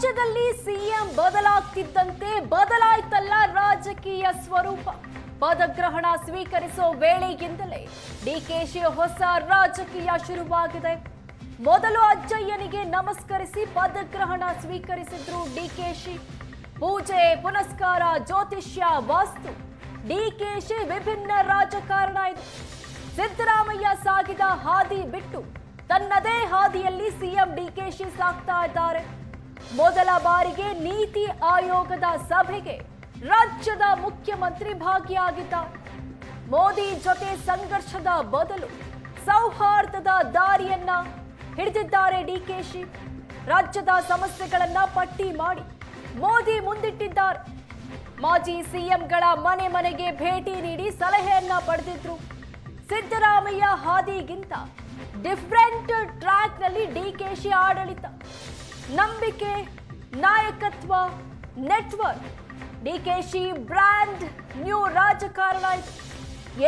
ರಾಜ್ಯದಲ್ಲಿ ಸಿಎಂ ಬದಲಾಗ್ತಿದ್ದಂತೆ ಬದಲಾಯ್ತಲ್ಲ ರಾಜಕೀಯ ಸ್ವರೂಪ. ಪದಗ್ರಹಣ ಸ್ವೀಕರಿಸೋ ವೇಳೆಯಿಂದಲೇ ಡಿಕೆಶಿ ಹೊಸ ರಾಜಕೀಯ ಶುರುವಾಗಿದೆ. ಮೊದಲು ಅಜ್ಜಯ್ಯನಿಗೆ ನಮಸ್ಕರಿಸಿ ಪದಗ್ರಹಣ ಸ್ವೀಕರಿಸಿದ್ರು ಡಿಕೆಶಿ. ಪೂಜೆ ಪುನಸ್ಕಾರ, ಜ್ಯೋತಿಷ್ಯ, ವಾಸ್ತು, ಡಿಕೆಶಿ ವಿಭಿನ್ನ ರಾಜಕಾರಣ ಇದು. ಸಿದ್ದರಾಮಯ್ಯ ಸಾಗಿದ ಹಾದಿ ಬಿಟ್ಟು ತನ್ನದೇ ಹಾದಿಯಲ್ಲಿ ಸಿಎಂ ಡಿಕೆಶಿ ಸಾಗ್ತಾ ಇದ್ದಾರೆ. ಮೊದಲ ಬಾರಿಗೆ ನೀತಿ ಆಯೋಗದ ಸಭೆಗೆ ರಾಜ್ಯದ ಮುಖ್ಯಮಂತ್ರಿ ಭಾಗಿಯಾಗಿದ್ದಾರೆ. ಮೋದಿ ಜೊತೆ ಸಂಘರ್ಷದ ಬದಲು ಸೌಹಾರ್ದದ ದಾರಿಯನ್ನ ಹಿಡಿದಿದ್ದಾರೆ ಡಿಕೆಶಿ. ರಾಜ್ಯದ ಸಮಸ್ಯೆಗಳನ್ನ ಪಟ್ಟಿ ಮಾಡಿ ಮೋದಿ ಮುಂದಿಟ್ಟಿದ್ದಾರೆ. ಮಾಜಿ ಸಿಎಂಗಳ ಮನೆ ಮನೆಗೆ ಭೇಟಿ ನೀಡಿ ಸಲಹೆಯನ್ನ ಪಡೆದಿದ್ರು. ಸಿದ್ದರಾಮಯ್ಯ ಹಾದಿಗಿಂತ ಡಿಫರೆಂಟ್ ಟ್ರ್ಯಾಕ್ ನಲ್ಲಿ ಡಿಕೆಶಿ ಆಡಳಿತ, ನಂಬಿಕೆ, ನಾಯಕತ್ವ, ನೆಟ್ವರ್ಕ್. ಡಿಕೆಶಿ ಬ್ರ್ಯಾಂಡ್ ನ್ಯೂ ರಾಜಕಾರಣ ಇದು.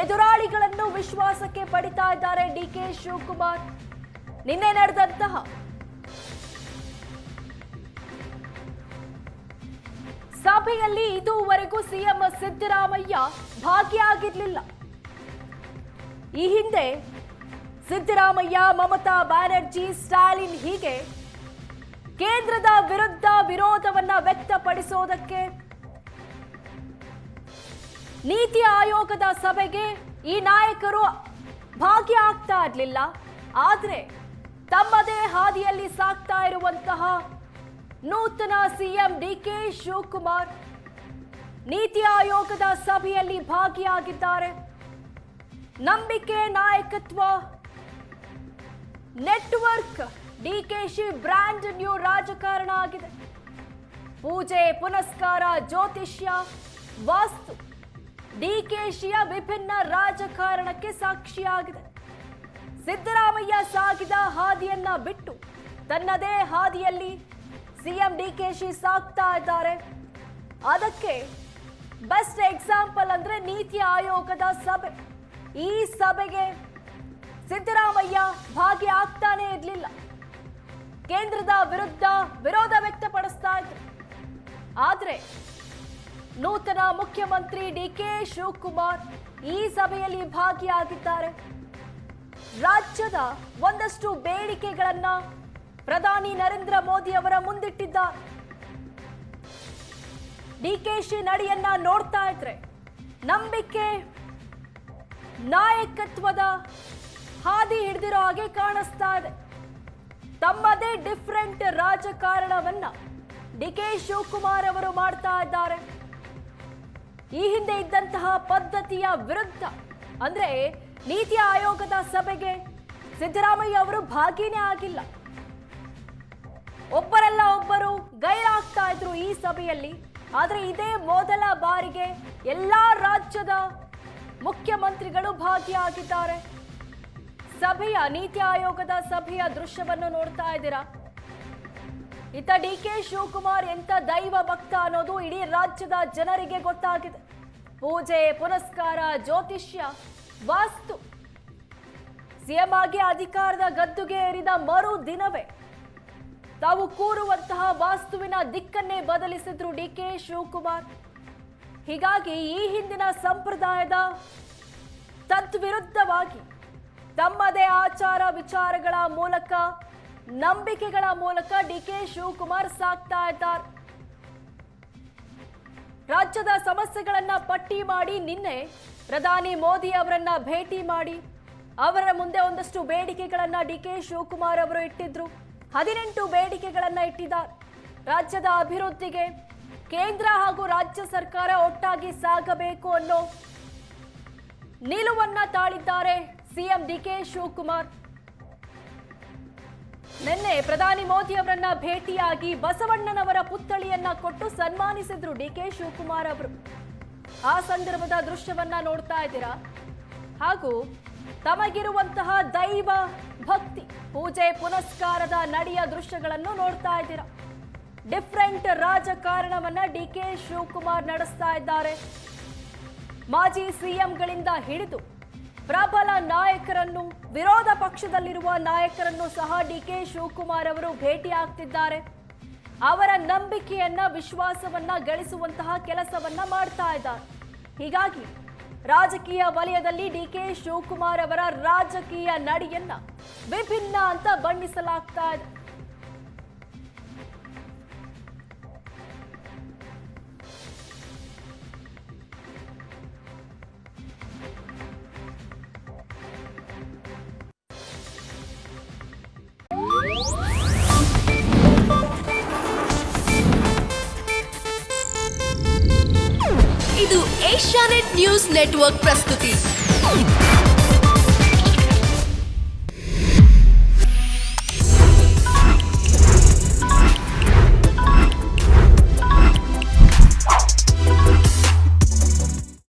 ಎದುರಾಳಿಗಳನ್ನು ವಿಶ್ವಾಸಕ್ಕೆ ಪಡಿತಾ ಇದ್ದಾರೆ ಡಿಕೆ ಶಿವಕುಮಾರ್. ನಿನ್ನೆ ನಡೆದಂತಹ ಸಭೆಯಲ್ಲಿ ಇದುವರೆಗೂ ಸಿಎಂ ಸಿದ್ದರಾಮಯ್ಯ ಭಾಗಿಯಾಗಿರಲಿಲ್ಲ. ಈ ಹಿಂದೆ ಸಿದ್ದರಾಮಯ್ಯ, ಮಮತಾ ಬ್ಯಾನರ್ಜಿ, ಸ್ಟಾಲಿನ್ ಹೀಗೆ ಕೇಂದ್ರದ ವಿರುದ್ಧ ವಿರೋಧವನ್ನ ವ್ಯಕ್ತಪಡಿಸೋದಕ್ಕೆ ನೀತಿ ಆಯೋಗದ ಸಭೆಗೆ ಈ ನಾಯಕರು ಭಾಗಿಯಾಗ್ತಾ ಇರಲಿಲ್ಲ. ಆದರೆ ತಮ್ಮದೇ ಹಾದಿಯಲ್ಲಿ ಸಾಗ್ತಾ ಇರುವಂತಹ ನೂತನ ಸಿಎಂ ಡಿಕೆ ಶಿವಕುಮಾರ್ ನೀತಿ ಆಯೋಗದ ಸಭೆಯಲ್ಲಿ ಭಾಗಿಯಾಗಿದ್ದಾರೆ. ನಂಬಿಕೆ, ನಾಯಕತ್ವ, ನೆಟ್ವರ್ಕ್. ಡಿಕೆಶಿ ಬ್ರ್ಯಾಂಡ್ ನ್ಯೂ ರಾಜಕಾರಣ ಆಗಿದೆ. ಪೂಜೆ ಪುನಸ್ಕಾರ, ಜ್ಯೋತಿಷ್ಯ, ವಾಸ್ತು ಡಿಕೆಶಿಯ ವಿಭಿನ್ನ ರಾಜಕಾರಣಕ್ಕೆ ಸಾಕ್ಷಿಯಾಗಿದೆ. ಸಿದ್ದರಾಮಯ್ಯ ಸಾಗಿದ ಹಾದಿಯನ್ನ ಬಿಟ್ಟು ತನ್ನದೇ ಹಾದಿಯಲ್ಲಿ ಸಿಎಂ ಡಿಕೆಶಿ ಸಾಗ್ತಾ ಇದ್ದಾರೆ. ಅದಕ್ಕೆ ಬೆಸ್ಟ್ ಎಕ್ಸಾಂಪಲ್ ಅಂದ್ರೆ ನೀತಿ ಆಯೋಗದ ಸಭೆ. ಈ ಸಭೆಗೆ ಸಿದ್ದರಾಮಯ್ಯ ಭಾಗಿಯಾಗ್ತಾನೆ ಇರಲಿಲ್ಲ. ಕೇಂದ್ರದ ವಿರುದ್ಧ ವಿರೋಧ ವ್ಯಕ್ತಪಡಿಸ್ತಾ ಇದ್ರು. ಆದ್ರೆ ನೂತನ ಮುಖ್ಯಮಂತ್ರಿ ಡಿಕೆ ಶಿವಕುಮಾರ್ ಈ ಸಭೆಯಲ್ಲಿ ಭಾಗಿಯಾಗಿದ್ದಾರೆ. ರಾಜ್ಯದ ಒಂದಷ್ಟು ಬೇಡಿಕೆಗಳನ್ನ ಪ್ರಧಾನಿ ನರೇಂದ್ರ ಮೋದಿ ಅವರ ಮುಂದಿಟ್ಟಿದ್ದಾರೆ. ಡಿಕೆಶಿ ನಡೆಯನ್ನ ನೋಡ್ತಾ ಇದ್ರೆ ನಂಬಿಕೆ, ನಾಯಕತ್ವದ ಹಾದಿ ಹಿಡಿದಿರೋ ಹಾಗೆ ಕಾಣಿಸ್ತಾ ಇದೆ. ತಮ್ಮದೇ ಡಿಫರೆಂಟ್ ರಾಜಕಾರಣವನ್ನ ಡಿಕೆ ಶಿವಕುಮಾರ್ ಅವರು ಮಾಡ್ತಾ ಇದ್ದಾರೆ. ಈ ಹಿಂದೆ ಇದ್ದಂತಹ ಪದ್ಧತಿಯ ವಿರುದ್ಧ, ಅಂದ್ರೆ ನೀತಿ ಆಯೋಗದ ಸಭೆಗೆ ಸಿದ್ದರಾಮಯ್ಯ ಅವರು ಭಾಗಿನೇ ಆಗಿಲ್ಲ. ಒಬ್ಬರಲ್ಲ ಒಬ್ಬರು ಗೈರಾಗ್ತಾ ಇದ್ರು ಈ ಸಭೆಯಲ್ಲಿ. ಆದ್ರೆ ಇದೇ ಮೊದಲ ಬಾರಿಗೆ ಎಲ್ಲಾ ರಾಜ್ಯದ ಮುಖ್ಯಮಂತ್ರಿಗಳು ಭಾಗಿಯಾಗಿದ್ದಾರೆ. ಸಭೆಯ ನೀತಿ ಆಯೋಗದ ಸಭೆಯ ದೃಶ್ಯವನ್ನು ನೋಡ್ತಾ ಇದ್ದೀರಾ. ಇತ್ತ ಡಿಕೆ ಶಿವಕುಮಾರ್ ಎಂತ ದೈವ ಭಕ್ತ ಅನ್ನೋದು ಇಡೀ ರಾಜ್ಯದ ಜನರಿಗೆ ಗೊತ್ತಾಗಿದೆ. ಪೂಜೆ ಪುನಸ್ಕಾರ, ಜ್ಯೋತಿಷ್ಯ, ವಾಸ್ತು. ಸಿಎಂ ಆಗಿ ಅಧಿಕಾರದ ಗದ್ದುಗೆ ಏರಿದ ಮರು ದಿನವೇ ತಾವು ಕೂರುವಂತಹ ವಾಸ್ತುವಿನ ದಿಕ್ಕನ್ನೇ ಬದಲಿಸಿದ್ರು ಡಿಕೆ ಶಿವಕುಮಾರ್. ಹೀಗಾಗಿ ಈ ಹಿಂದಿನ ಸಂಪ್ರದಾಯದ ತದ್ವಿರುದ್ಧವಾಗಿ ತಮ್ಮದೇ ಆಚಾರ ವಿಚಾರಗಳ ಮೂಲಕ, ನಂಬಿಕೆಗಳ ಮೂಲಕ ಡಿಕೆ ಶಿವಕುಮಾರ್ ಸಾಗ್ತಾ ಇದ್ದಾರೆ. ರಾಜ್ಯದ ಸಮಸ್ಯೆಗಳನ್ನ ಪಟ್ಟಿ ಮಾಡಿ ನಿನ್ನೆ ಪ್ರಧಾನಿ ಮೋದಿ ಅವರನ್ನ ಭೇಟಿ ಮಾಡಿ ಅವರ ಮುಂದೆ ಒಂದಷ್ಟು ಬೇಡಿಕೆಗಳನ್ನ ಡಿಕೆ ಶಿವಕುಮಾರ್ ಅವರು ಇಟ್ಟಿದ್ರು. 18 ಬೇಡಿಕೆಗಳನ್ನ ಇಟ್ಟಿದ್ದಾರೆ. ರಾಜ್ಯದ ಅಭಿವೃದ್ಧಿಗೆ ಕೇಂದ್ರ ಹಾಗೂ ರಾಜ್ಯ ಸರ್ಕಾರ ಒಟ್ಟಾಗಿ ಸಾಗಬೇಕು ಅನ್ನೋ ನಿಲುವನ್ನ ತಾಳಿದ್ದಾರೆ ಸಿಎಂ ಡಿಕೆ ಶಿವಕುಮಾರ್. ನಿನ್ನೆ ಪ್ರಧಾನಿ ಮೋದಿ ಅವರನ್ನ ಭೇಟಿಯಾಗಿ ಬಸವಣ್ಣನವರ ಪುತ್ಥಳಿಯನ್ನ ಕೊಟ್ಟು ಸನ್ಮಾನಿಸಿದ್ರು ಡಿಕೆ ಶಿವಕುಮಾರ್ ಅವರು. ಆ ಸಂದರ್ಭದ ದೃಶ್ಯವನ್ನ ನೋಡ್ತಾ ಇದ್ದೀರಾ. ಹಾಗೂ ತಮಗಿರುವಂತಹ ದೈವ ಭಕ್ತಿ, ಪೂಜೆ ಪುನಸ್ಕಾರದ ನಡೆಯ ದೃಶ್ಯಗಳನ್ನು ನೋಡ್ತಾ ಇದ್ದೀರಾ. ಡಿಫರೆಂಟ್ ರಾಜಕಾರಣವನ್ನ ಡಿಕೆ ಶಿವಕುಮಾರ್ ನಡೆಸ್ತಾ ಇದ್ದಾರೆ. ಮಾಜಿ ಸಿಎಂಗಳಿಂದ ಹಿಡಿದು ಪ್ರಬಲ ನಾಯಕರನ್ನು, ವಿರೋಧ ಪಕ್ಷದಲ್ಲಿರುವ ನಾಯಕರನ್ನು ಸಹ ಡಿಕೆ ಶಿವಕುಮಾರ್ ಅವರು ಭೇಟಿ ಆಗ್ತಿದ್ದಾರೆ. ಅವರ ನಂಬಿಕೆಯನ್ನ ವಿಶ್ವಾಸವನ್ನ ಗಳಿಸುವಂತಹ ಕೆಲಸವನ್ನ ಮಾಡ್ತಾ ಇದ್ದಾರೆ. ಹೀಗಾಗಿ ರಾಜಕೀಯ ವಲಯದಲ್ಲಿ ಡಿಕೆ ಶಿವಕುಮಾರ್ ಅವರ ರಾಜಕೀಯ ನಡೆಯನ್ನ ವಿಭಿನ್ನ ಅಂತ ಬಣ್ಣಿಸಲಾಗ್ತಾ ಇದೆ. ಇದು ಏಷ್ಯಾನೆಟ್ ನ್ಯೂಸ್ ನೆಟ್ವರ್ಕ್ ಪ್ರಸ್ತುತಿ.